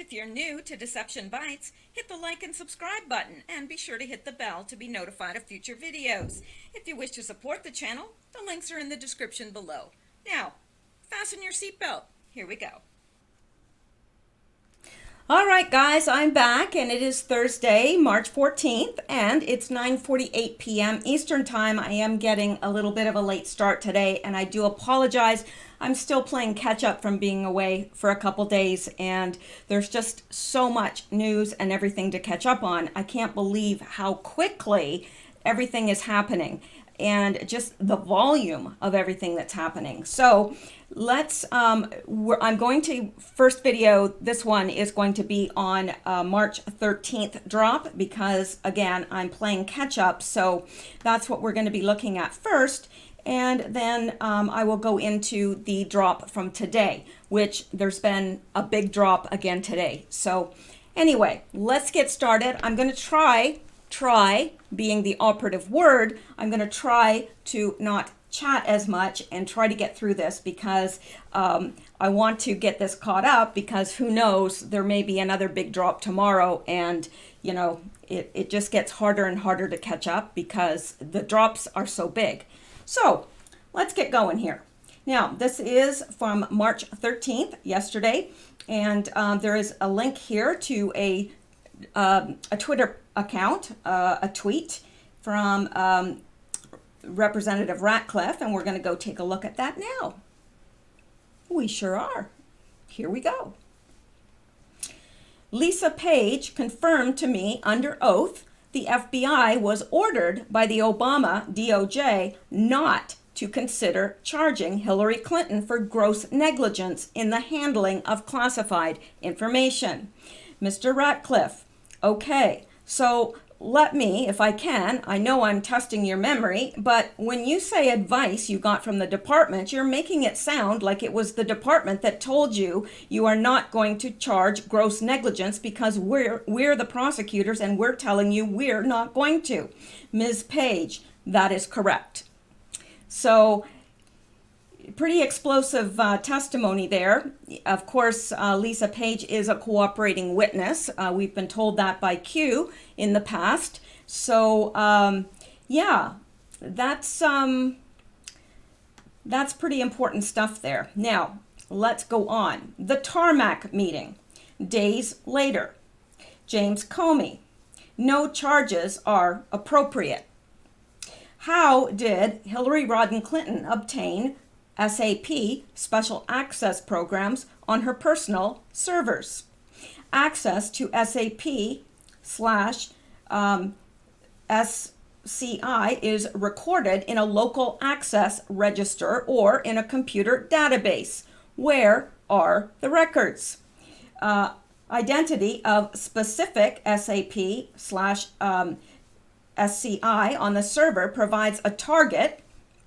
If you're new to Deception Bytes, hit the like and subscribe button and be sure to hit the bell to be notified of future videos. If you wish to support the channel, the links are in the description below. Now, fasten your seatbelt. Here we go. All right, guys, I'm back, and it is Thursday, March 14th, and it's 9:48 p.m. Eastern Time. I am getting a little bit of a late start today, and I do apologize. I'm still playing catch up from being away for a couple days, and there's just so much news and everything to catch up on. I can't believe how quickly everything is happening and just the volume of everything that's happening. So let's, I'm going to, first video, this one is going to be on March 13th drop because, again, I'm playing catch up. So that's what we're going to be looking at first. And then I will go into the drop from today, which there's been a big drop again today. So anyway, let's get started. I'm going to try being the operative word, I'm going to try to not chat as much and try to get through this because I want to get this caught up because who knows, there may be another big drop tomorrow, and you know, it just gets harder and harder to catch up because the drops are so big. So let's get going here. Now, this is from March 13th, yesterday, and there is a link here to a Twitter account, a tweet from Representative Ratcliffe, and we're going to go take a look at that now. We sure are. Here we go. Lisa Page confirmed to me under oath the FBI was ordered by the Obama DOJ not to consider charging Hillary Clinton for gross negligence in the handling of classified information. Mr. Ratcliffe, okay, so let me, if I can, I know I'm testing your memory, but when you say advice you got from the department, you're making it sound like it was the department that told you you are not going to charge gross negligence because we're the prosecutors and we're telling you we're not going to. Ms. Page, that is correct. So pretty explosive testimony there. Of course, Lisa Page is a cooperating witness. We've been told that by Q in the past. So, yeah, that's pretty important stuff there. Now, let's go on. The tarmac meeting. Days later. James Comey. No charges are appropriate. How did Hillary Rodham Clinton obtain SAP, special access programs, on her personal servers? Access to SAP / SCI is recorded in a local access register or in a computer database. Where are the records? Identity of specific SAP / SCI on the server provides a target,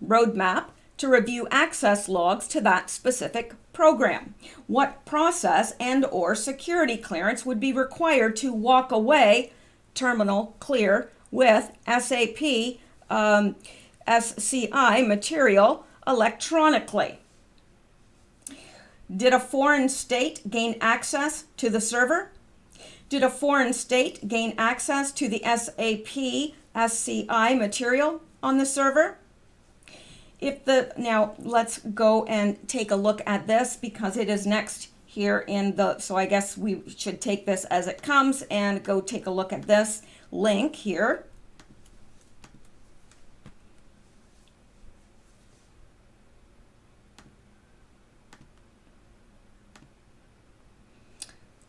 roadmap, to review access logs to that specific program. What process and or security clearance would be required to walk away, terminal clear, with SAP SCI material electronically? Did a foreign state gain access to the server? Did a foreign state gain access to the SAP SCI material on the server? Now let's go and take a look at this because it is next here so I guess we should take this as it comes and go take a look at this link here.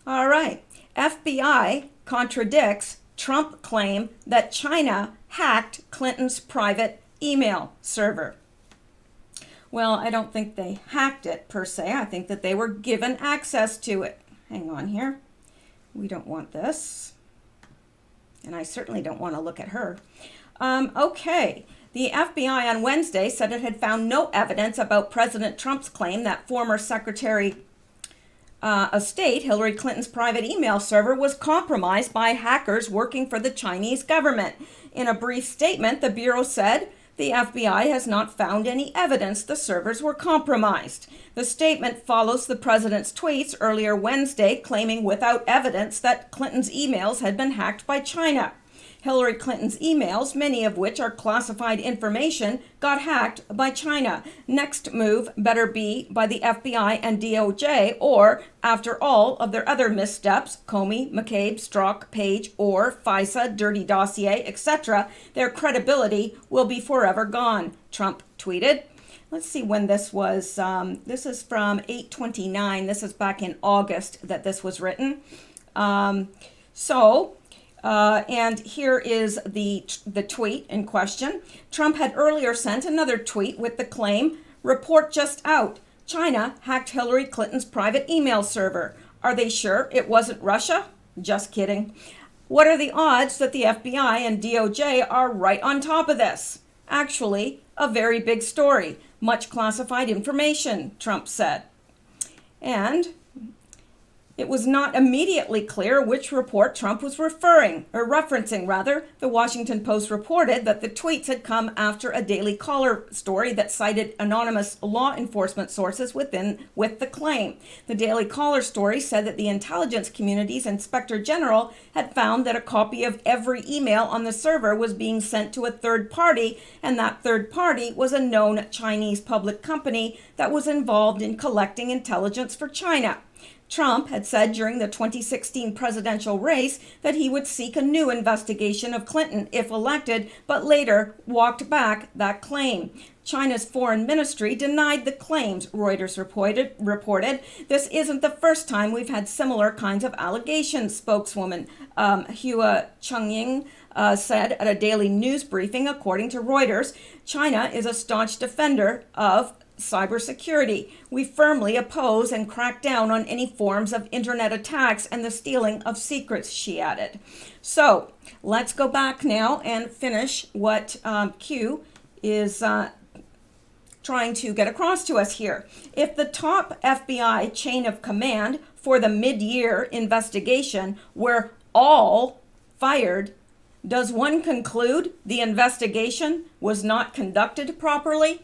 All right, FBI contradicts Trump claim that China hacked Clinton's private email server. Well, I don't think they hacked it per se. I think that they were given access to it. Hang on here. We don't want this. And I certainly don't want to look at her. Okay. The FBI on Wednesday said it had found no evidence about President Trump's claim that former Secretary of State Hillary Clinton's private email server was compromised by hackers working for the Chinese government. In a brief statement, the Bureau said The FBI has not found any evidence the servers were compromised. The statement follows the president's tweets earlier Wednesday claiming without evidence that Clinton's emails had been hacked by China. Hillary Clinton's emails, many of which are classified information, got hacked by China. Next move better be by the FBI and DOJ, or, after all of their other missteps, Comey, McCabe, Strzok, Page, or FISA, dirty dossier, etc., their credibility will be forever gone, Trump tweeted. Let's see when this was. This is from 8/29. This is back in August that this was written. And here is the tweet in question. Trump had earlier sent another tweet with the claim, "Report just out. China hacked Hillary Clinton's private email server. Are they sure it wasn't Russia? Just kidding. What are the odds that the FBI and DOJ are right on top of this? Actually, a very big story. Much classified information," Trump said. And it was not immediately clear which report Trump was referencing. The Washington Post reported that the tweets had come after a Daily Caller story that cited anonymous law enforcement sources with the claim. The Daily Caller story said that the intelligence community's inspector general had found that a copy of every email on the server was being sent to a third party, and that third party was a known Chinese public company that was involved in collecting intelligence for China. Trump had said during the 2016 presidential race that he would seek a new investigation of Clinton if elected, but later walked back that claim. China's foreign ministry denied the claims, Reuters reported. This isn't the first time we've had similar kinds of allegations, spokeswoman Hua Chunying said at a daily news briefing. According to Reuters, China is a staunch defender of cybersecurity. We firmly oppose and crack down on any forms of internet attacks and the stealing of secrets, she added. So let's go back now and finish what Q is trying to get across to us here. If the top FBI chain of command for the mid-year investigation were all fired, does one conclude the investigation was not conducted properly?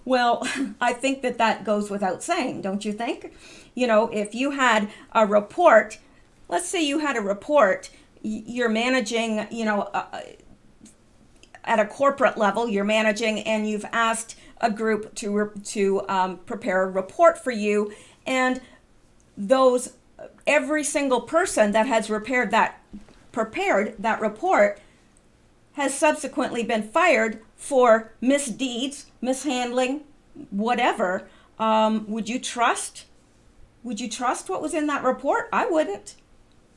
Well, I think that goes without saying, don't you think? You know, if you had a report, let's say you had a report, you're managing, at a corporate level, you're managing, and you've asked a group to prepare a report for you, and every single person that has prepared that report has subsequently been fired for misdeeds, mishandling, whatever. Would you trust what was in that report? I wouldn't.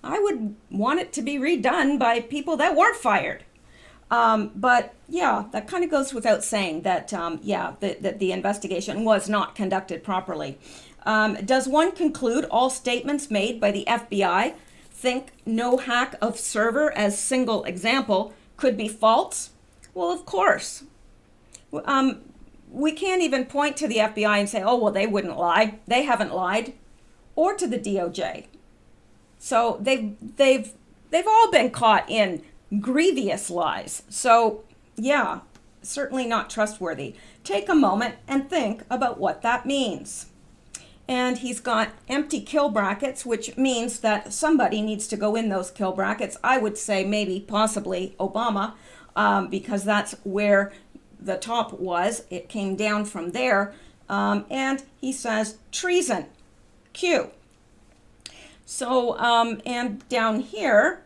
I would want it to be redone by people that weren't fired. But yeah, that kind of goes without saying that the investigation was not conducted properly. Does one conclude all statements made by the FBI, think no hack of server as single example, could be false? Well, of course. We can't even point to the FBI and say, oh, well, they wouldn't lie. They haven't lied. Or to the DOJ. So they've all been caught in grievous lies. So yeah, certainly not trustworthy. Take a moment and think about what that means. And he's got empty kill brackets, which means that somebody needs to go in those kill brackets. I would say maybe possibly Obama, because that's where the top was. It came down from there. And he says treason, Q. So, and down here,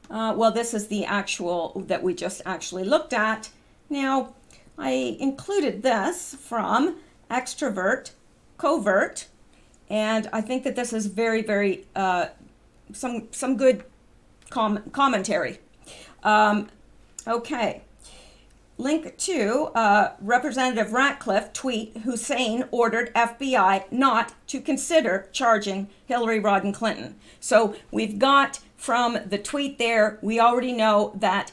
well, this is the actual that we just actually looked at. Now, I included this from Extrovert, Covert, and I think that this is very, very, some good commentary. Okay. Link to Representative Ratcliffe tweet, Hussein ordered FBI not to consider charging Hillary Rodham Clinton. So we've got from the tweet there, we already know that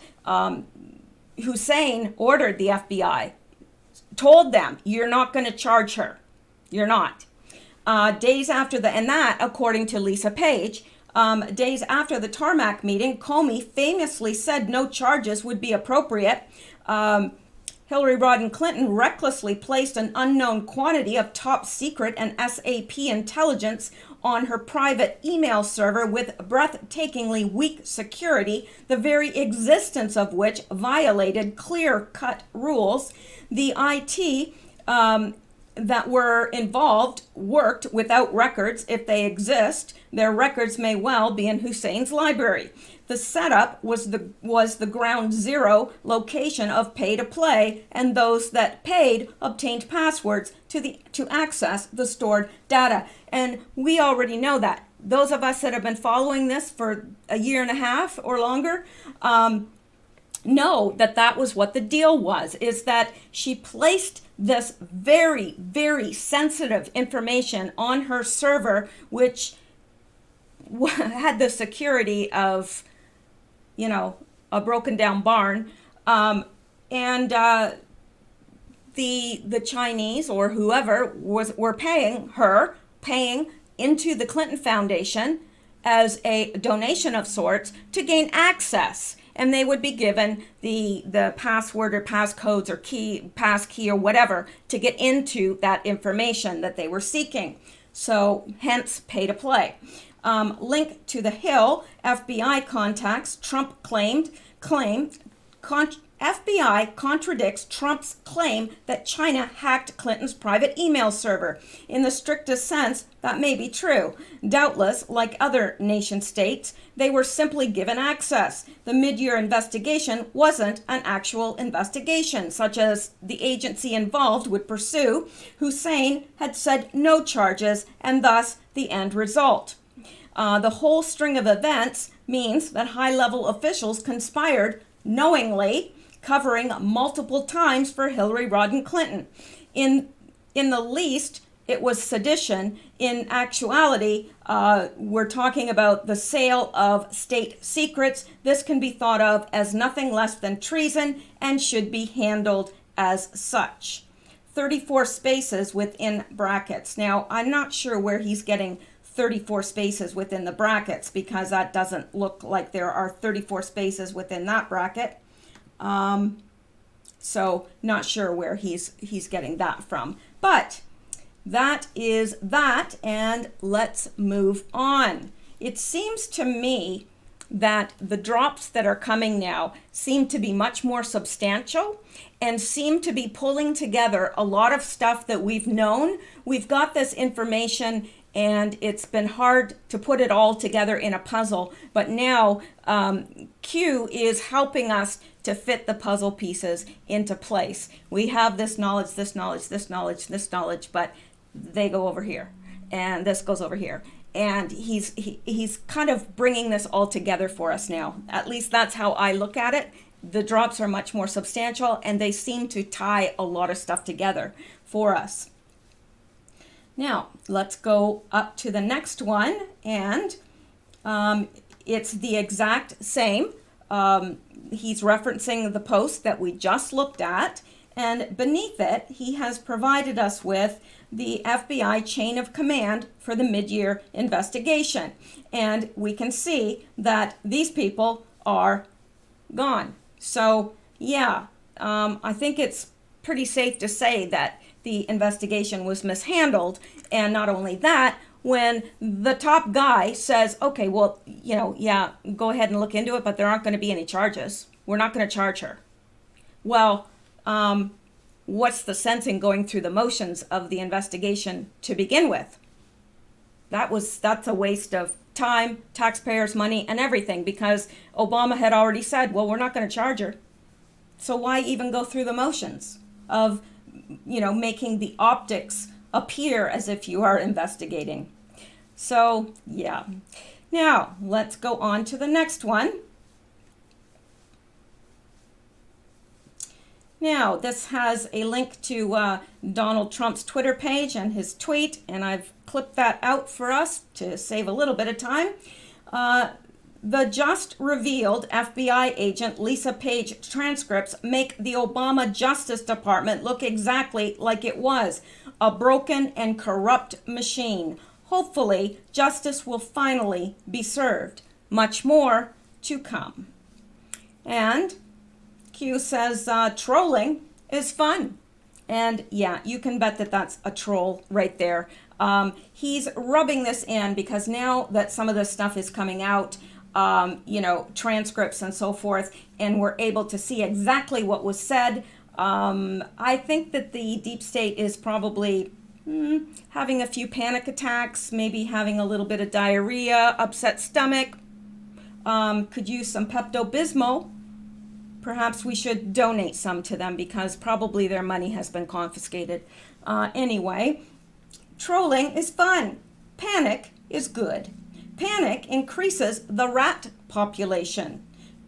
Hussein ordered the FBI, told them, you're not going to charge her. You're not. Days after and that, according to Lisa Page, Days after the tarmac meeting, Comey famously said no charges would be appropriate. Hillary Rodham Clinton recklessly placed an unknown quantity of top secret and SAP intelligence on her private email server with breathtakingly weak security, the very existence of which violated clear-cut rules. The IT that were involved worked without records. If they exist, their records may well be in Hussein's library. The setup was the ground zero location of pay to play, and those that paid obtained passwords to access the stored data. And we already know that. Those of us that have been following this for a year and a half or longer know that that was what the deal was, is that she placed this very, very sensitive information on her server, which had the security of, a broken down barn. And the Chinese or whoever were paying into the Clinton Foundation as a donation of sorts to gain access. And they would be given the password or passcodes or passkey or whatever to get into that information that they were seeking. So hence pay to play. Link to the Hill, FBI contacts Trump FBI contradicts Trump's claim that China hacked Clinton's private email server. In the strictest sense, that may be true. Doubtless, like other nation states, they were simply given access. The mid-year investigation wasn't an actual investigation, such as the agency involved would pursue. Hussein had said no charges, and thus the end result. The whole string of events means that high-level officials conspired knowingly, covering multiple times for Hillary Rodham Clinton. In the least, it was sedition. In actuality, we're talking about the sale of state secrets. This can be thought of as nothing less than treason and should be handled as such. 34 spaces within brackets. Now, I'm not sure where he's getting 34 spaces within the brackets, because that doesn't look like there are 34 spaces within that bracket. So not sure where he's getting that from. But that is that, and let's move on. It seems to me that the drops that are coming now seem to be much more substantial and seem to be pulling together a lot of stuff that we've known. We've got this information, and it's been hard to put it all together in a puzzle. But now Q is helping us to fit the puzzle pieces into place. We have this knowledge, this knowledge, this knowledge, this knowledge, but they go over here, and this goes over here. And he's kind of bringing this all together for us now. At least that's how I look at it. The drops are much more substantial, and they seem to tie a lot of stuff together for us. Now, let's go up to the next one, and it's the exact same. He's referencing the post that we just looked at, and beneath it, he has provided us with the FBI chain of command for the mid-year investigation. And we can see that these people are gone. So, yeah, I think it's pretty safe to say that the investigation was mishandled. And not only that, when the top guy says, okay, well, yeah, go ahead and look into it, but there aren't going to be any charges. We're not going to charge her. Well, what's the sense in going through the motions of the investigation to begin with? That's a waste of time, taxpayers' money, and everything, because Obama had already said, well, we're not going to charge her. So why even go through the motions of making the optics appear as if you are investigating? So, yeah. Now, let's go on to the next one. Now, this has a link to Donald Trump's Twitter page and his tweet, and I've clipped that out for us to save a little bit of time. The just revealed FBI agent Lisa Page transcripts make the Obama Justice Department look exactly like it was, a broken and corrupt machine. Hopefully, justice will finally be served. Much more to come. And Q says trolling is fun. And yeah, you can bet that that's a troll right there. He's rubbing this in because now that some of this stuff is coming out, transcripts and so forth, and we're able to see exactly what was said, I think that the deep state is probably having a few panic attacks, maybe having a little bit of diarrhea, upset stomach, could use some Pepto-Bismol. Perhaps we should donate some to them because probably their money has been confiscated. Anyway, trolling is fun. Panic is good. Panic increases the rat population.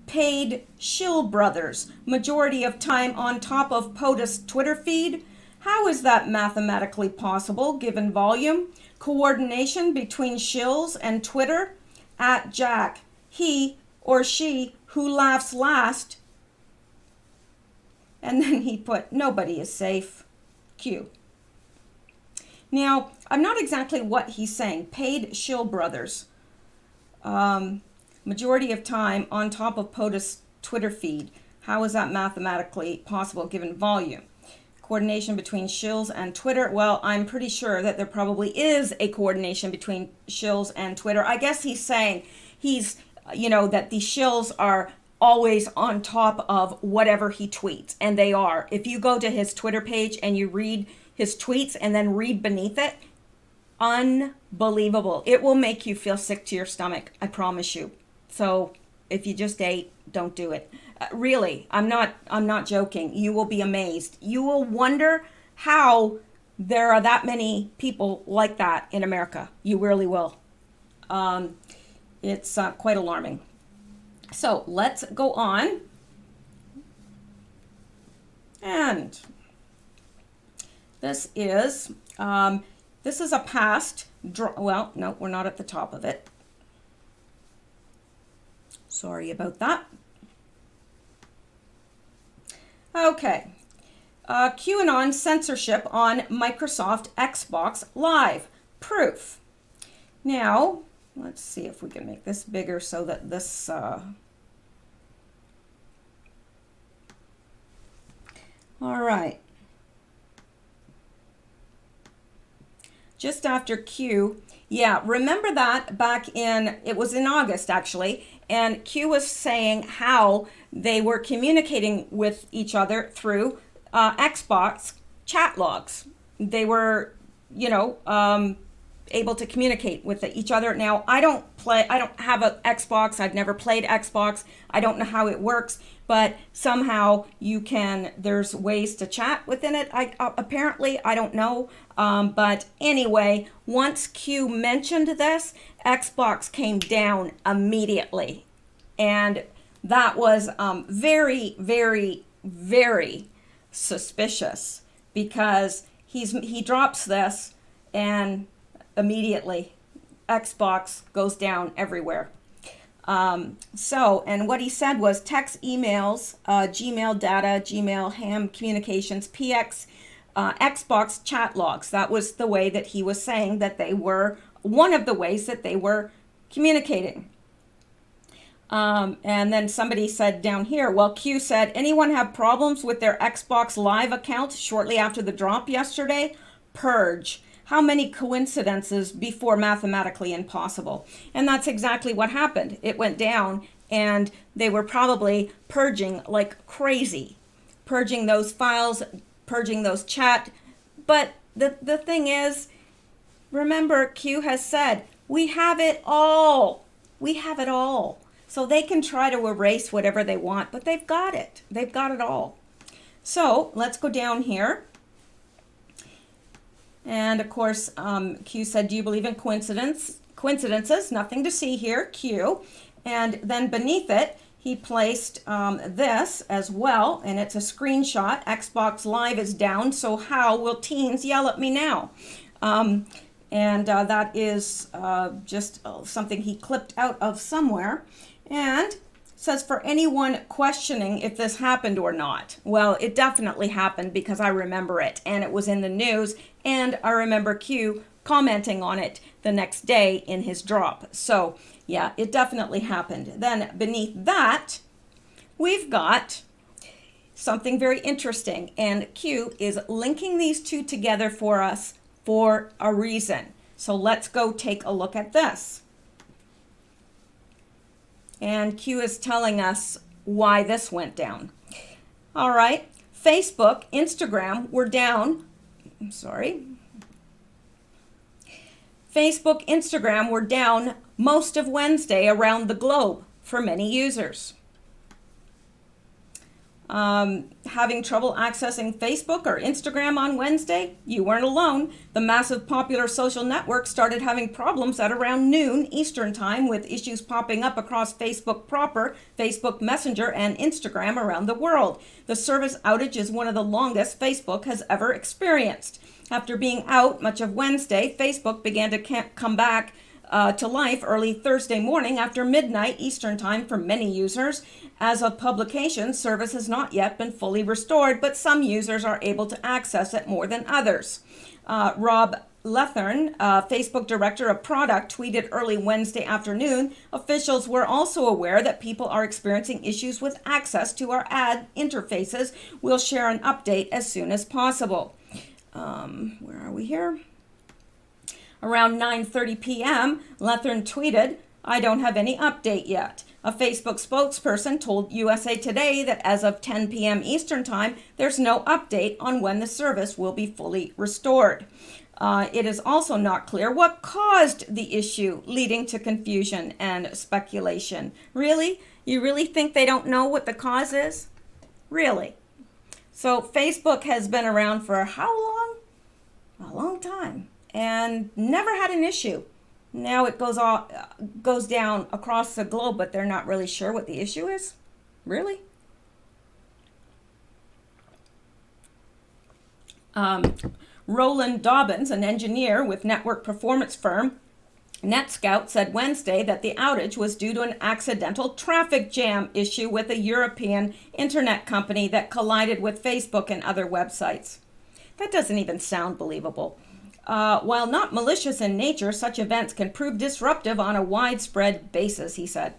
Paid shill brothers, majority of time on top of POTUS Twitter feed. How is that mathematically possible given volume? Coordination between shills and Twitter? At Jack, he or she who laughs last. And then he put, nobody is safe. Q. Now, I'm not exactly what he's saying. Paid shill brothers. Majority of time on top of POTUS Twitter feed. How is that mathematically possible given volume? Coordination between shills and Twitter. Well, I'm pretty sure that there probably is a coordination between shills and Twitter. I guess he's saying that the shills are always on top of whatever he tweets, and they are. If you go to his Twitter page and you read his tweets and then read beneath it, unbelievable. It will make you feel sick to your stomach, I promise you. So if you just ate, don't do it. Really, I'm not joking. You will be amazed. You will wonder how there are that many people like that in America. You really will. It's quite alarming. So let's go on. And this is a past well, no, we're not at the top of it. Sorry about that. Okay. QAnon censorship on Microsoft Xbox Live. Proof. Now, let's see if we can make this bigger so that this... All right. Just after Q, yeah, remember that back it was in August actually, and Q was saying how they were communicating with each other through Xbox chat logs. They were, able to communicate with each other. Now, I don't have an Xbox. I've never played Xbox. I don't know how it works, but somehow there's ways to chat within it. Apparently, I don't know. But anyway, once Q mentioned this, Xbox came down immediately. And that was very, very, very suspicious because he drops this and immediately Xbox goes down everywhere. And what he said was text, emails, Gmail data, Gmail, ham communications, PX, Xbox chat logs. That was the way that he was saying that they were, one of the ways that they were communicating. And then somebody said down here, well, Q said, anyone have problems with their Xbox Live account shortly after the drop yesterday? Purge. How many coincidences before mathematically impossible? And that's exactly what happened. It went down and they were probably purging like crazy, purging those files, purging those chat. But the thing is, remember, Q has said, we have it all. We have it all. So they can try to erase whatever they want, but they've got it. They've got it all. So let's go down here. And of course, Q said, do you believe in coincidences? Nothing to see here, Q. And then beneath it, he placed this as well, and it's a screenshot. Xbox Live is down, so how will teens yell at me now? That is just something he clipped out of somewhere. And says, for anyone questioning if this happened or not. Well, it definitely happened because I remember it, and it was in the news, and I remember Q commenting on it the next day in his drop. So yeah, it definitely happened. Then beneath that, we've got something very interesting, and Q is linking these two together for us for a reason. So let's go take a look at this. And Q is telling us why this went down. All right, Facebook, Instagram were down. Facebook, Instagram were down most of Wednesday around the globe for many users. Having trouble accessing Facebook or Instagram on Wednesday? You weren't alone. The massive popular social network started having problems at around noon Eastern time, with issues popping up across Facebook proper, Facebook Messenger, and Instagram around the world. The service outage is one of the longest Facebook has ever experienced. After being out much of Wednesday, Facebook began to come back to life early Thursday morning after midnight Eastern time for many users. As of publication, service has not yet been fully restored, but some users are able to access it more than others. Rob Lethern, Facebook Director of Product, tweeted early Wednesday afternoon, officials were also aware that people are experiencing issues with access to our ad interfaces. We'll share an update as soon as possible. Where are we here? Around 9:30 p.m., Lethern tweeted, I don't have any update yet. A Facebook spokesperson told USA Today that as of 10 p.m. Eastern Time, there's no update on when the service will be fully restored. It is also not clear what caused the issue, leading to confusion and speculation. Really? You really think they don't know what the cause is? Really? So Facebook has been around for how long? A long time, and never had an issue. Now it goes down across the globe, but they're not really sure what the issue is? Really? Roland Dobbins, an engineer with network performance firm NetScout, said Wednesday that the outage was due to an accidental traffic jam issue with a European internet company that collided with Facebook and other websites. That doesn't even sound believable. While not malicious in nature, such events can prove disruptive on a widespread basis, he said.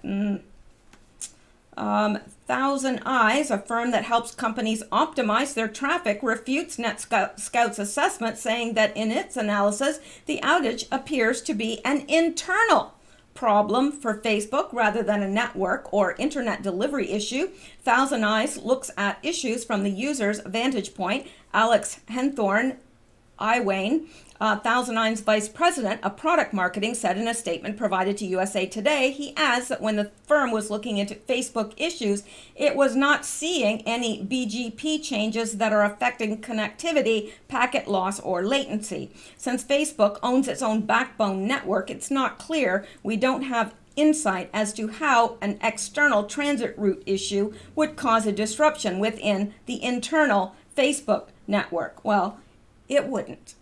Thousand Eyes, a firm that helps companies optimize their traffic, refutes NetScout's assessment, saying that in its analysis, the outage appears to be an internal problem for Facebook rather than a network or internet delivery issue. Thousand Eyes looks at issues from the user's vantage point. Alex Henthorne Iwane, Thousand Eyes vice president of product marketing, said in a statement provided to USA Today. He adds that when the firm was looking into Facebook issues, it was not seeing any BGP changes that are affecting connectivity, packet loss, or latency. Since Facebook owns its own backbone network, it's not clear. We don't have insight as to how an external transit route issue would cause a disruption within the internal Facebook network. Well, it wouldn't.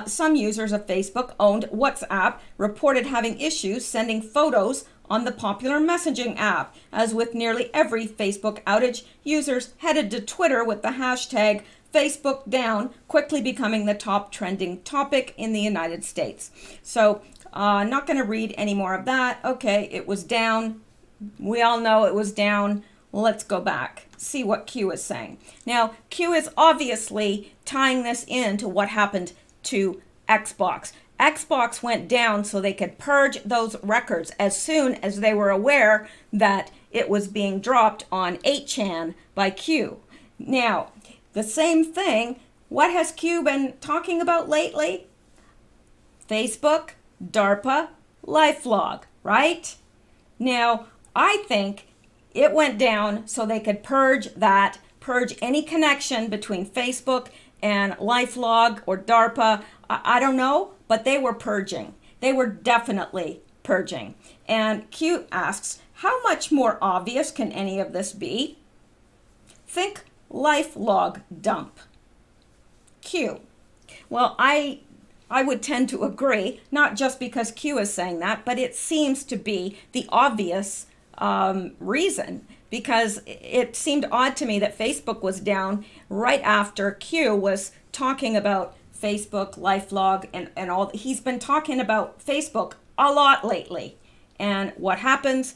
Some users of Facebook-owned WhatsApp reported having issues sending photos on the popular messaging app. As with nearly every Facebook outage, users headed to Twitter with the hashtag #FacebookDown, quickly becoming the top trending topic in the United States. So, not going to read any more of that. Okay, it was down. We all know it was down. Let's go back, see what Q is saying. Now, Q is obviously tying this into what happened to Xbox. Xbox went down so they could purge those records as soon as they were aware that it was being dropped on 8chan by Q. Now, the same thing, what has Q been talking about lately? Facebook, DARPA, LifeLog, right? Now, I think it went down so they could purge any connection between Facebook and LifeLog or DARPA. I don't know, but they were purging. They were definitely purging. And Q asks, how much more obvious can any of this be? Think LifeLog dump. Q. Well, I would tend to agree, not just because Q is saying that, but it seems to be the obvious reason, because it seemed odd to me that Facebook was down right after Q was talking about Facebook, LifeLog, and all. He's been talking about Facebook a lot lately. And what happens?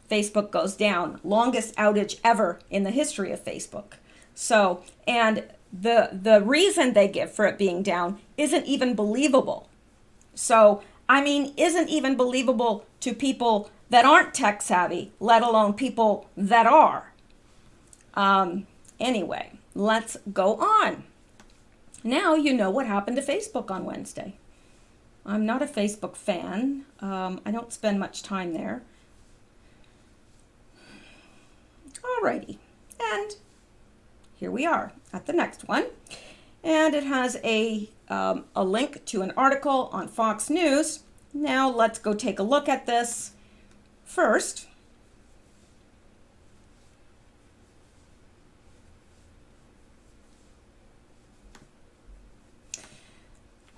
Facebook goes down. Longest outage ever in the history of Facebook. So, and the reason they give for it being down isn't even believable. So, I mean, isn't even believable to people that aren't tech savvy, let alone people that are. Anyway, let's go on. Now you know what happened to Facebook on Wednesday. I'm not a Facebook fan. I don't spend much time there. Alrighty, and here we are at the next one. And it has a link to an article on Fox News. Now let's go take a look at this first.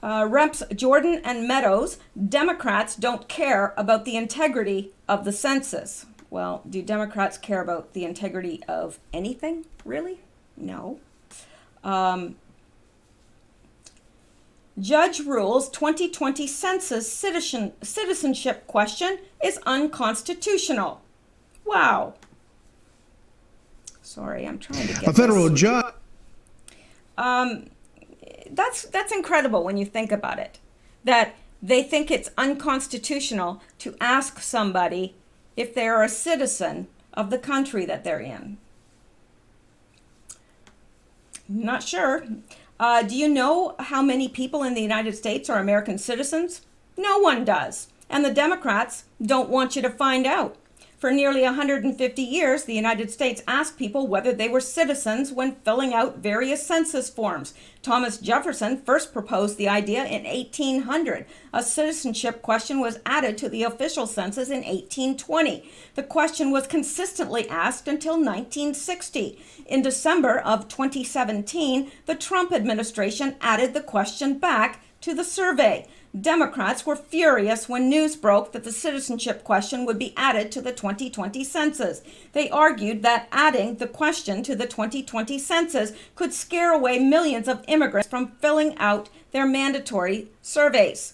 Reps Jordan and Meadows, Democrats don't care about the integrity of the census. Well, do Democrats care about the integrity of anything, really? No. Judge rules 2020 census citizenship question is unconstitutional. Wow. Sorry, I'm trying to get a federal judge. That's incredible when you think about it. That they think it's unconstitutional to ask somebody if they're a citizen of the country that they're in. Not sure. Do you know how many people in the United States are American citizens? No one does. And the Democrats don't want you to find out. For nearly 150 years, the United States asked people whether they were citizens when filling out various census forms. Thomas Jefferson first proposed the idea in 1800. A citizenship question was added to the official census in 1820. The question was consistently asked until 1960. In December of 2017, the Trump administration added the question back to the survey. Democrats were furious when news broke that the citizenship question would be added to the 2020 census. They argued that adding the question to the 2020 census could scare away millions of immigrants from filling out their mandatory surveys.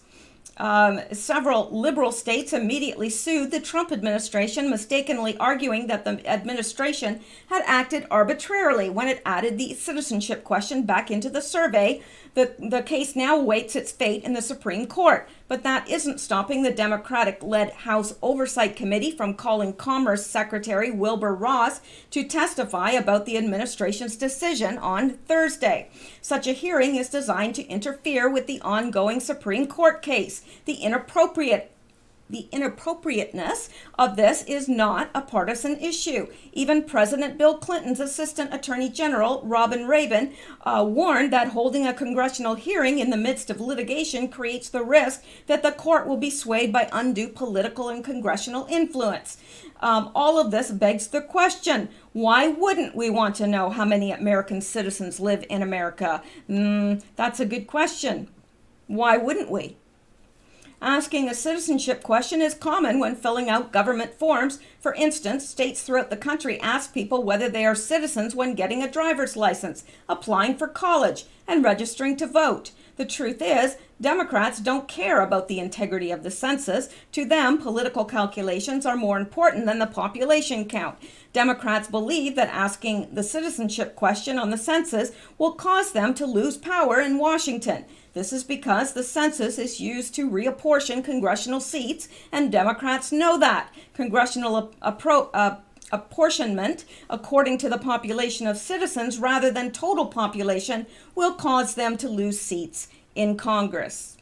Several liberal states immediately sued the Trump administration, mistakenly arguing that the administration had acted arbitrarily when it added the citizenship question back into the survey. The case now awaits its fate in the Supreme Court, but that isn't stopping the Democratic-led House Oversight Committee from calling Commerce Secretary Wilbur Ross to testify about the administration's decision on Thursday. Such a hearing is designed to interfere with the ongoing Supreme Court case. The inappropriateness of this is not a partisan issue. Even President Bill Clinton's Assistant Attorney General, Robin Rabin, warned that holding a congressional hearing in the midst of litigation creates the risk that the court will be swayed by undue political and congressional influence. All of this begs the question, why wouldn't we want to know how many American citizens live in America? That's a good question. Why wouldn't we? Asking a citizenship question is common when filling out government forms. For instance, states throughout the country ask people whether they are citizens when getting a driver's license, applying for college, and registering to vote. The truth is, Democrats don't care about the integrity of the census. To them, political calculations are more important than the population count. Democrats believe that asking the citizenship question on the census will cause them to lose power in Washington. This is because the census is used to reapportion congressional seats, and Democrats know that. Congressional apportionment, according to the population of citizens rather than total population, will cause them to lose seats in Congress.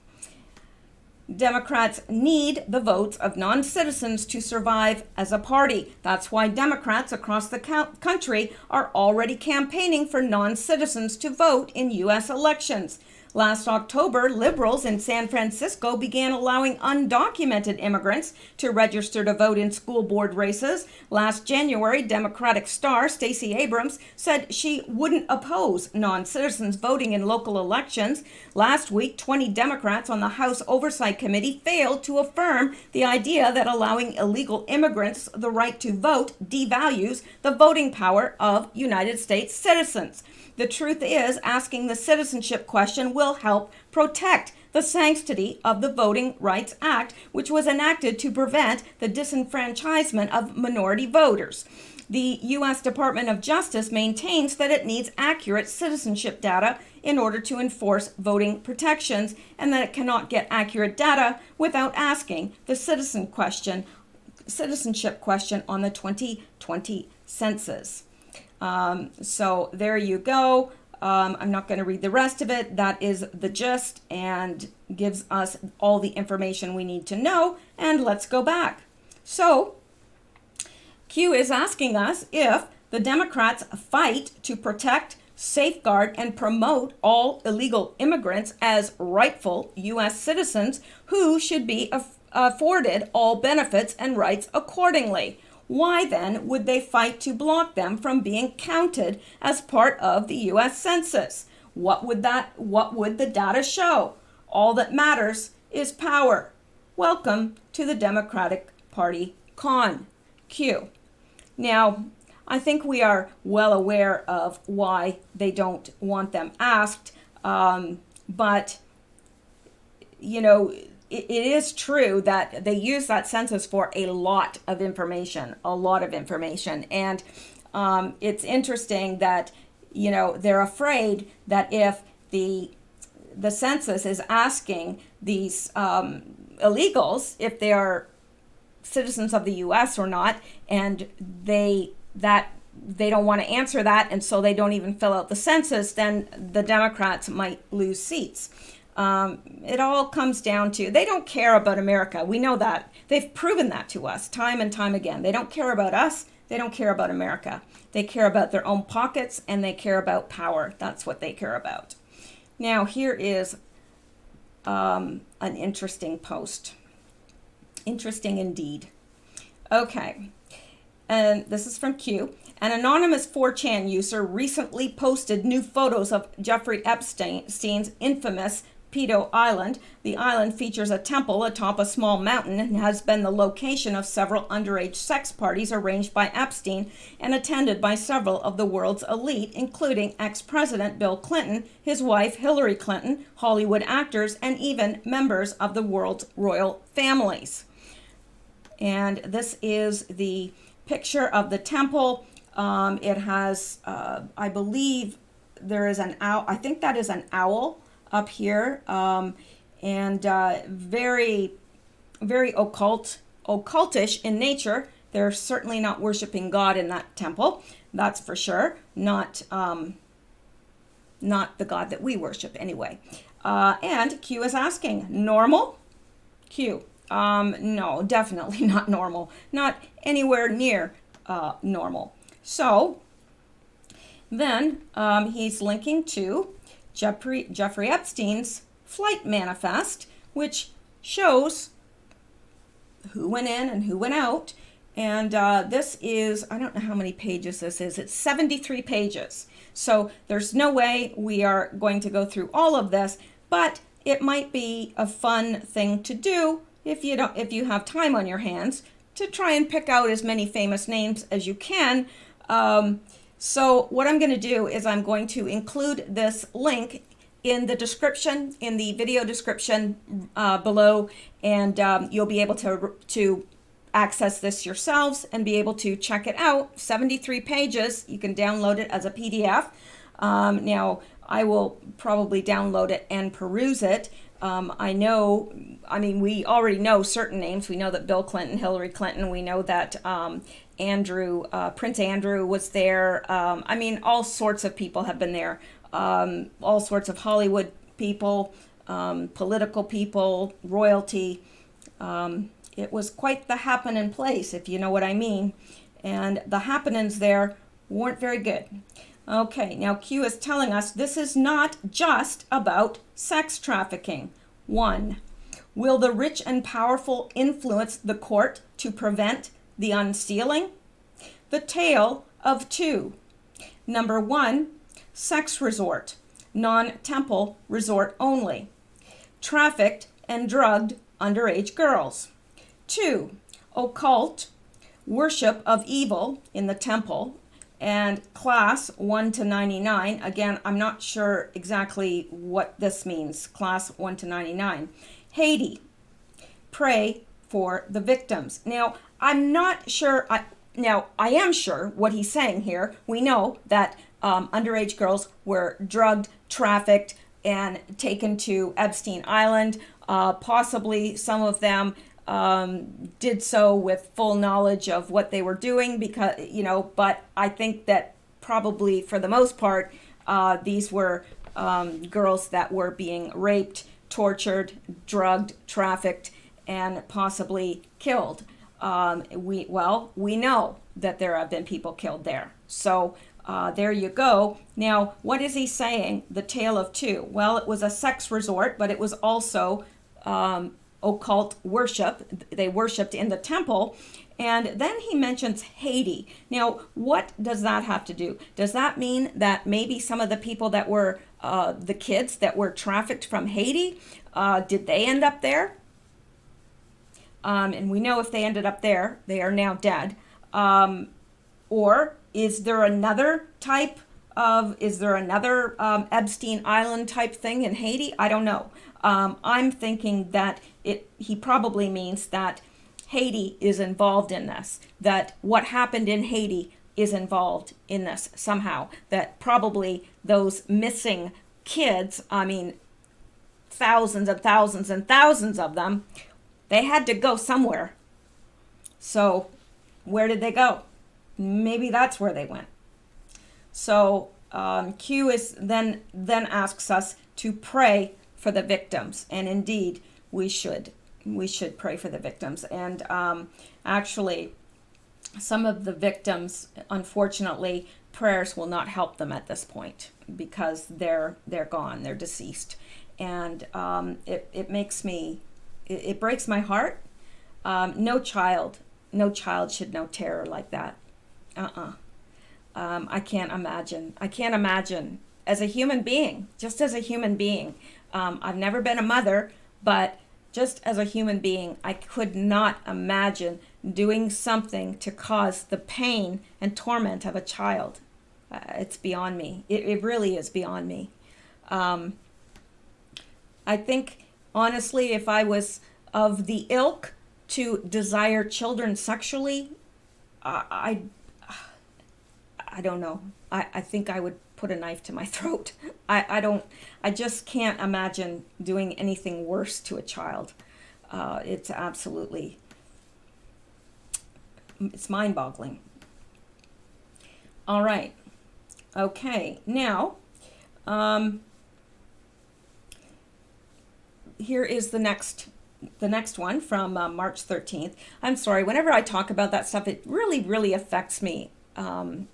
Democrats need the votes of non-citizens to survive as a party. That's why Democrats across the country are already campaigning for non-citizens to vote in U.S. elections. Last October, liberals in San Francisco began allowing undocumented immigrants to register to vote in school board races. Last January, Democratic star Stacey Abrams said she wouldn't oppose non-citizens voting in local elections. Last week, 20 Democrats on the House Oversight Committee failed to affirm the idea that allowing illegal immigrants the right to vote devalues the voting power of United States citizens. The truth is, asking the citizenship question will will help protect the sanctity of the Voting Rights Act, which was enacted to prevent the disenfranchisement of minority voters. The U.S. Department of Justice maintains that it needs accurate citizenship data in order to enforce voting protections, and that it cannot get accurate data without asking the citizenship question on the 2020 census. So there you go. I'm not going to read the rest of it. That is the gist and gives us all the information we need to know. And let's go back. So Q is asking us if the Democrats fight to protect, safeguard, and promote all illegal immigrants as rightful U.S. citizens who should be afforded all benefits and rights accordingly. Why then would they fight to block them from being counted as part of the U.S. Census? What would the data show? All that matters is power. Welcome to the Democratic Party con. Q. Now, I think we are well aware of why they don't want them asked, but, you know, it is true that they use that census for a lot of information. And it's interesting that, you know, they're afraid that if the census is asking these illegals if they are citizens of the U.S. or not, and they don't want to answer that, and so they don't even fill out the census, then the Democrats might lose seats. It all comes down to, they don't care about America. We know that. They've proven that to us time and time again. They don't care about us. They don't care about America. They care about their own pockets, and they care about power. That's what they care about. Now, here is an interesting post. Interesting indeed. Okay. And this is from Q. An anonymous 4chan user recently posted new photos of Jeffrey Epstein's infamous Pedo Island. The island features a temple atop a small mountain and has been the location of several underage sex parties arranged by Epstein and attended by several of the world's elite, including ex-President Bill Clinton, his wife Hillary Clinton, Hollywood actors, and even members of the world's royal families. And this is the picture of the temple. It has, I believe, there is an owl. I think that is an owl up here, and very, very occultish in nature. They're certainly not worshiping God in that temple. That's for sure. Not the God that we worship anyway. And Q is asking, normal? Q. No, definitely not normal. Not anywhere near normal. So then he's linking to Jeffrey Epstein's flight manifest, which shows who went in and who went out. And this is, I don't know how many pages this is. It's 73 pages. So there's no way we are going to go through all of this, but it might be a fun thing to do if you have time on your hands to try and pick out as many famous names as you can. So what I'm going to do is I'm going to include this link in the description, in the video description below, and you'll be able to access this yourselves and be able to check it out. 73 pages. You can download it as a PDF. Now, I will probably download it and peruse it. We already know certain names. We know that Bill Clinton, Hillary Clinton, we know that Prince Andrew was there. All sorts of people have been there. All sorts of Hollywood people, political people, royalty. It was quite the happening place, if you know what I mean. And the happenings there weren't very good. Okay, now Q is telling us this is not just about sex trafficking. 1. Will the rich and powerful influence the court to prevent the unsealing? The tale of 2. Number 1, sex resort, non-temple resort only. Trafficked and drugged underage girls. 2, occult, worship of evil in the temple And class 1 to 99, again, I'm not sure exactly what this means, class 1 to 99. Haiti, pray for the victims. Now, I'm not sure, I am sure what he's saying here. We know that underage girls were drugged, trafficked, and taken to Epstein Island. Possibly some of them did so with full knowledge of what they were doing, because, but I think that probably for the most part, these were girls that were being raped, tortured, drugged, trafficked, and possibly killed. We know that there have been people killed there. So there you go. Now, what is he saying? The tale of two. Well, it was a sex resort, but it was also occult worship. They worshipped in the temple. And then he mentions Haiti. Now, what does that have to do? Does that mean that maybe some of the people that were the kids that were trafficked from Haiti, did they end up there? And we know if they ended up there, they are now dead. Or is there another Epstein Island type thing in Haiti? I don't know. I'm thinking that he probably means that Haiti is involved in this, that what happened in Haiti is involved in this somehow, that probably those missing kids, I mean, thousands and thousands and thousands of them, they had to go somewhere. So where did they go? Maybe that's where they went. So Q is then asks us to pray for the victims, and indeed we should pray for the victims. And actually, some of the victims, unfortunately, prayers will not help them at this point because they're gone, they're deceased, and it breaks my heart. No child should know terror like that. I can't imagine as a human being, I've never been a mother, but just as a human being, I could not imagine doing something to cause the pain and torment of a child. It's beyond me. It really is beyond me. I think, honestly, if I was of the ilk to desire children sexually, I don't know. I think I would put a knife to my throat. I just can't imagine doing anything worse to a child. It's mind-boggling. All right. Okay. Now, here is the next one from March 13th. I'm sorry, whenever I talk about that stuff, it really affects me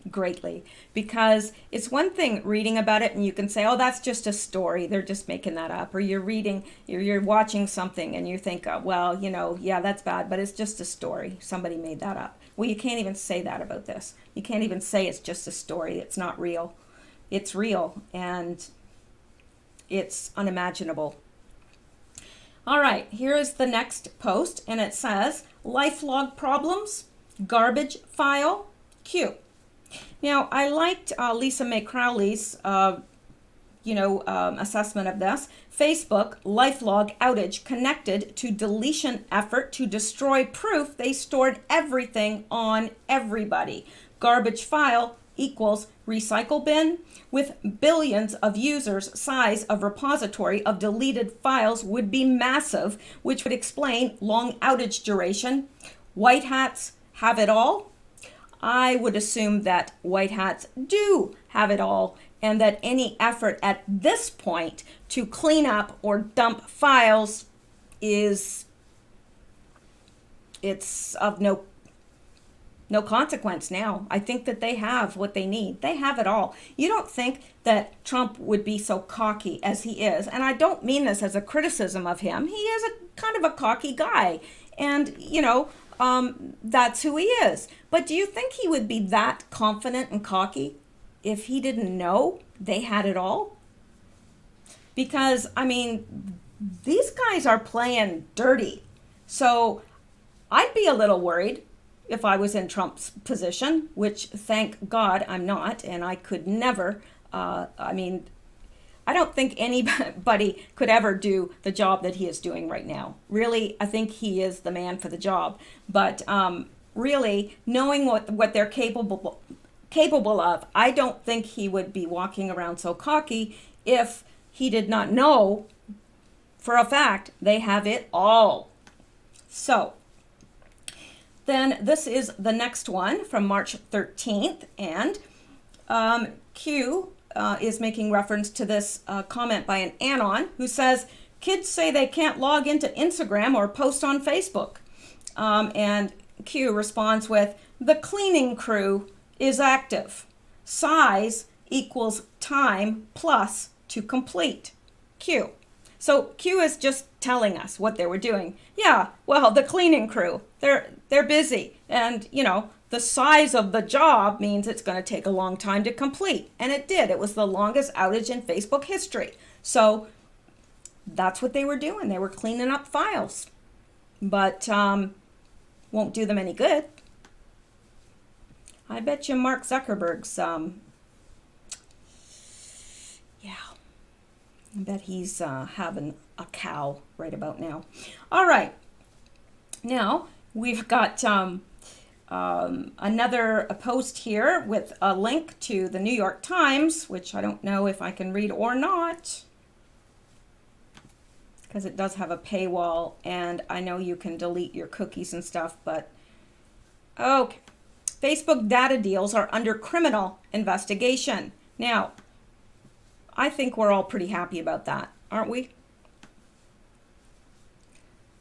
greatly, because it's one thing reading about it and you can say, oh, that's just a story, they're just making that up, or you're watching something and you think, oh, well, yeah, that's bad, but it's just a story, somebody made that up. Well, you can't even say that about this. You can't even say it's just a story, it's not real. It's real, and it's unimaginable. All right, here is the next post, and it says, lifelog problems, garbage file, Q. Now, I liked Lisa Mae Crowley's, assessment of this. Facebook, lifelog outage connected to deletion effort to destroy proof they stored everything on everybody. Garbage file equals recycle bin. With billions of users, size of repository of deleted files would be massive, which would explain long outage duration. White hats have it all. I would assume that white hats do have it all, and that any effort at this point to clean up or dump files it's of no consequence now. I think that they have what they need. They have it all. You don't think that Trump would be so cocky as he is, and I don't mean this as a criticism of him. He is a kind of a cocky guy, and that's who he is. But do you think he would be that confident and cocky if he didn't know they had it all? Because, these guys are playing dirty. So I'd be a little worried. if I was in Trump's position, which thank God I'm not, and I could never, I don't think anybody could ever do the job that he is doing right now. Really, I think he is the man for the job. But really, knowing what they're capable of, I don't think he would be walking around so cocky if he did not know for a fact they have it all. So then this is the next one from March 13th, and Q is making reference to this comment by an Anon who says, kids say they can't log into Instagram or post on Facebook. And Q responds with, the cleaning crew is active. Size equals time plus to complete. Q. So Q is just telling us what they were doing. Yeah, well, the cleaning crew, they're busy. And, the size of the job means it's going to take a long time to complete. And it did. It was the longest outage in Facebook history. So that's what they were doing. They were cleaning up files. But won't do them any good. I bet you Mark Zuckerberg's, I bet he's having a cow right about now. All right. Now, we've got another post here with a link to the New York Times, which I don't know if I can read or not, because it does have a paywall, and I know you can delete your cookies and stuff, but okay. Facebook data deals are under criminal investigation. Now, I think we're all pretty happy about that, aren't we?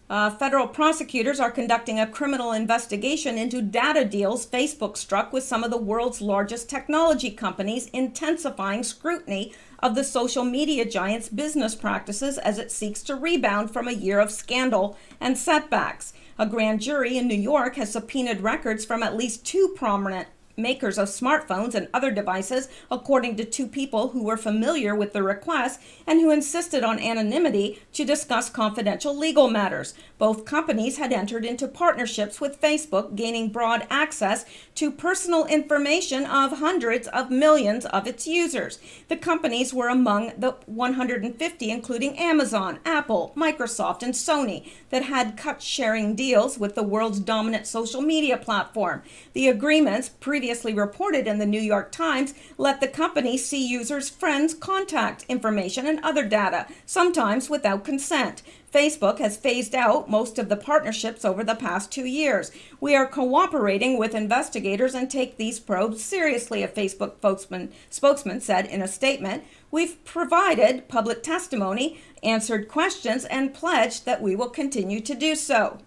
Federal prosecutors are conducting a criminal investigation into data deals Facebook struck with some of the world's largest technology companies, intensifying scrutiny of the social media giant's business practices as it seeks to rebound from a year of scandal and setbacks. A grand jury in New York has subpoenaed records from at least two prominent makers of smartphones and other devices, according to two people who were familiar with the request and who insisted on anonymity to discuss confidential legal matters. Both companies had entered into partnerships with Facebook, gaining broad access to personal information of hundreds of millions of its users. The companies were among the 150, including Amazon, Apple, Microsoft, and Sony, that had cut sharing deals with the world's dominant social media platform. The agreements, previously reported in the New York Times, let the company see users' friends' contact information and other data, sometimes without consent. Facebook has phased out most of the partnerships over the past 2 years. We are cooperating with investigators and take these probes seriously, a Facebook spokesman said in a statement. We've provided public testimony, answered questions, and pledged that we will continue to do so.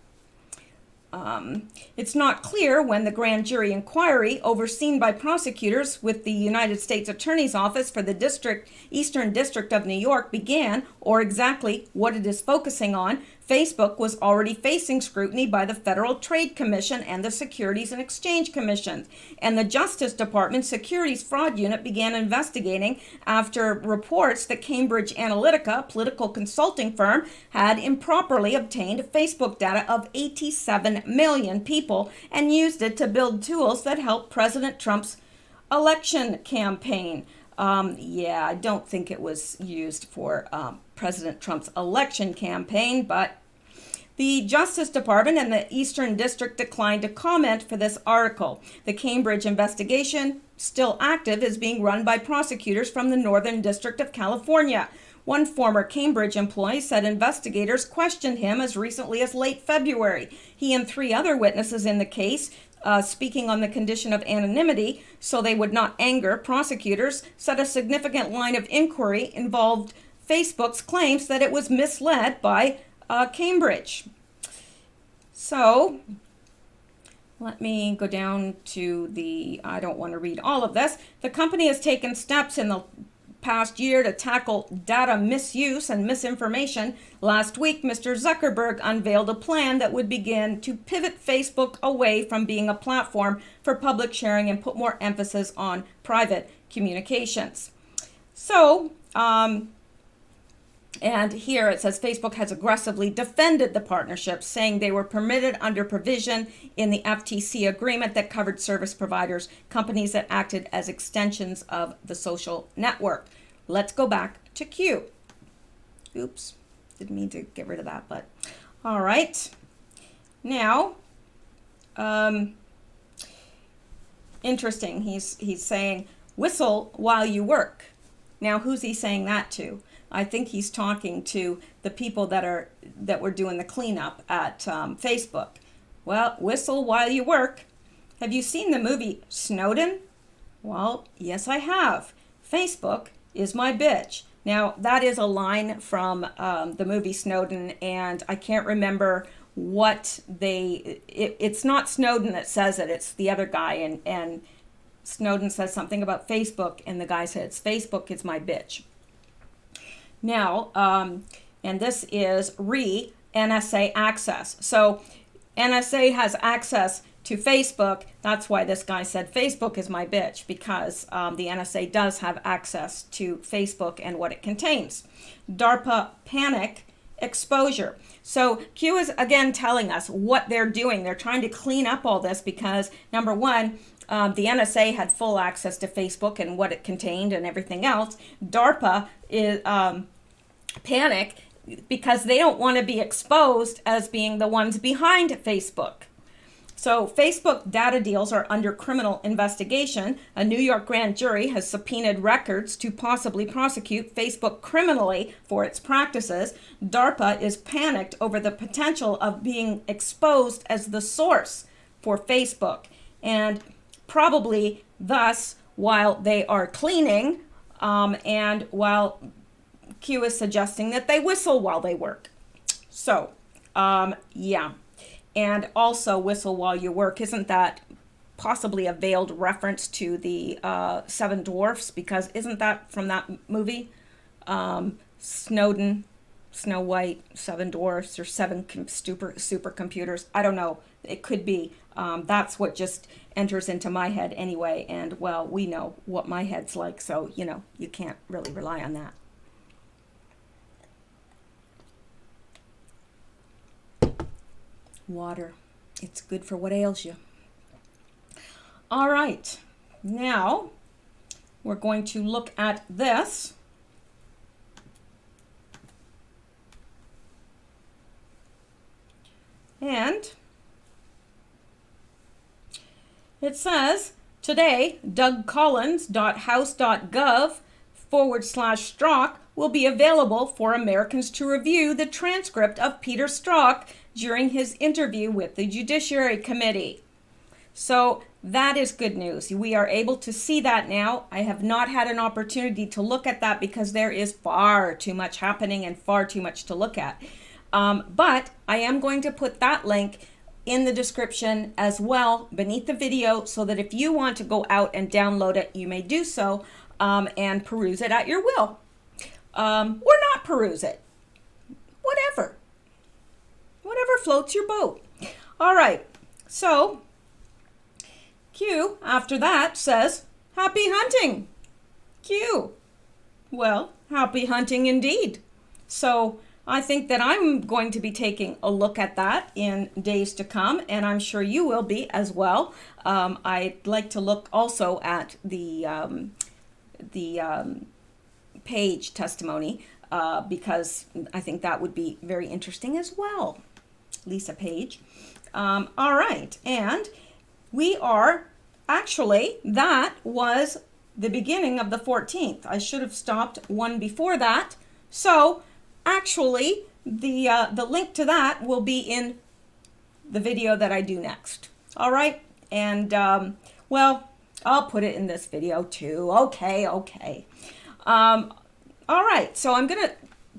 It's not clear when the grand jury inquiry, overseen by prosecutors with the United States Attorney's Office for the Eastern District of New York, began, or exactly what it is focusing on. Facebook was already facing scrutiny by the Federal Trade Commission and the Securities and Exchange Commission, and the Justice Department Securities Fraud Unit began investigating after reports that Cambridge Analytica, a political consulting firm, had improperly obtained Facebook data of 87 million people and used it to build tools that helped President Trump's election campaign. I don't think it was used for President Trump's election campaign, but the Justice Department and the Eastern District declined to comment for this article. The Cambridge investigation, still active, is being run by prosecutors from the Northern District of California. One former Cambridge employee said investigators questioned him as recently as late February. He and 3 other witnesses in the case, speaking on the condition of anonymity so they would not anger prosecutors, said a significant line of inquiry involved Facebook's claims that it was misled by Cambridge. So let me go down to I don't want to read all of this. The company has taken steps in the past year to tackle data misuse and misinformation. Last week, Mr. Zuckerberg unveiled a plan that would begin to pivot Facebook away from being a platform for public sharing and put more emphasis on private communications. So, And here it says Facebook has aggressively defended the partnership, saying they were permitted under provision in the FTC agreement that covered service providers, companies that acted as extensions of the social network. Let's go back to Q. Oops, didn't mean to get rid of that, but all right. Now, interesting. He's saying whistle while you work. Now, who's he saying that to? I think he's talking to the people that were doing the cleanup at Facebook. Well, whistle while you work. Have you seen the movie Snowden? Well, yes, I have. Facebook is my bitch. Now, that is a line from the movie Snowden, and I can't remember what it's not Snowden that says it, it's the other guy, and Snowden says something about Facebook, and the guy says, Facebook is my bitch. Now, and this is NSA access. So NSA has access to Facebook. That's why this guy said Facebook is my bitch, because the NSA does have access to Facebook and what it contains. DARPA panic exposure. So Q is again telling us what they're doing. They're trying to clean up all this because, number one, the NSA had full access to Facebook and what it contained and everything else. DARPA is panic because they don't want to be exposed as being the ones behind Facebook. So Facebook data deals are under criminal investigation. A New York grand jury has subpoenaed records to possibly prosecute Facebook criminally for its practices. DARPA is panicked over the potential of being exposed as the source for Facebook. And probably thus, while they are cleaning, and while Q is suggesting that they whistle while they work. So, yeah. And also whistle while you work. Isn't that possibly a veiled reference to the Seven Dwarfs? Because isn't that from that movie? Snowden, Snow White, Seven Dwarfs, or seven supercomputers. I don't know. It could be. That's what just enters into my head anyway. And, well, we know what my head's like. So, you can't really rely on that. Water. It's good for what ails you. All right. Now, we're going to look at this. And it says, today, dougcollins.house.gov/Strzok will be available for Americans to review the transcript of Peter Strzok during his interview with the Judiciary Committee. So that is good news. We are able to see that now. I have not had an opportunity to look at that because there is far too much happening and far too much to look at. But I am going to put that link in the description as well beneath the video so that if you want to go out and download it, you may do so and peruse it at your will. Or not peruse it. Whatever floats your boat. All right, so Q after that says, happy hunting. Q, well, happy hunting indeed. So I think that I'm going to be taking a look at that in days to come, and I'm sure you will be as well. I'd like to look also at the Page testimony because I think that would be very interesting as well. Lisa Page. All right, and we are actually, that was the beginning of the 14th. I should have stopped one before that. So actually, the link to that will be in the video that I do next. All right, and well, I'll put it in this video too. Okay. All right, so I'm gonna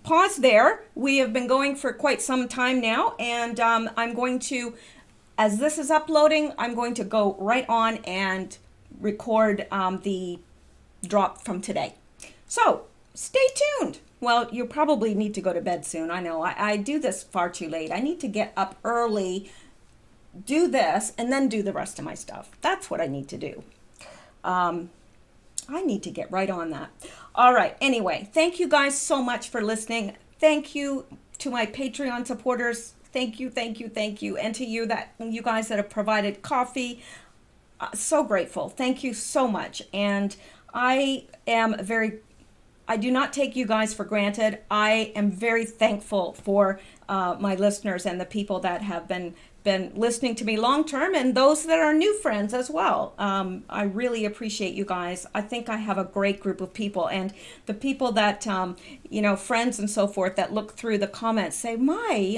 pause there. We have been going for quite some time now, and I'm going to, as this is uploading, I'm going to go right on and record the drop from today. So stay tuned. Well, you probably need to go to bed soon. I know I do this far too late. I need to get up early, do this, and then do the rest of my stuff. That's what I need to do. I need to get right on that. All right. Anyway, thank you guys so much for listening. Thank you to my Patreon supporters. Thank you, thank you, thank you. And to you guys that have provided coffee. So grateful. Thank you so much. And I am I do not take you guys for granted. I am very thankful for my listeners and the people that have been listening to me long term, and those that are new friends as well. I really appreciate you guys. I think I have a great group of people, and the people that friends and so forth that look through the comments say, "My,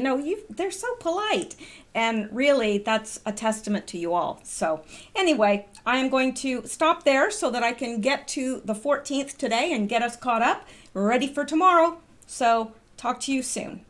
they're so polite." And really, that's a testament to you all. So anyway, I am going to stop there so that I can get to the 14th today and get us caught up, ready for tomorrow. So talk to you soon.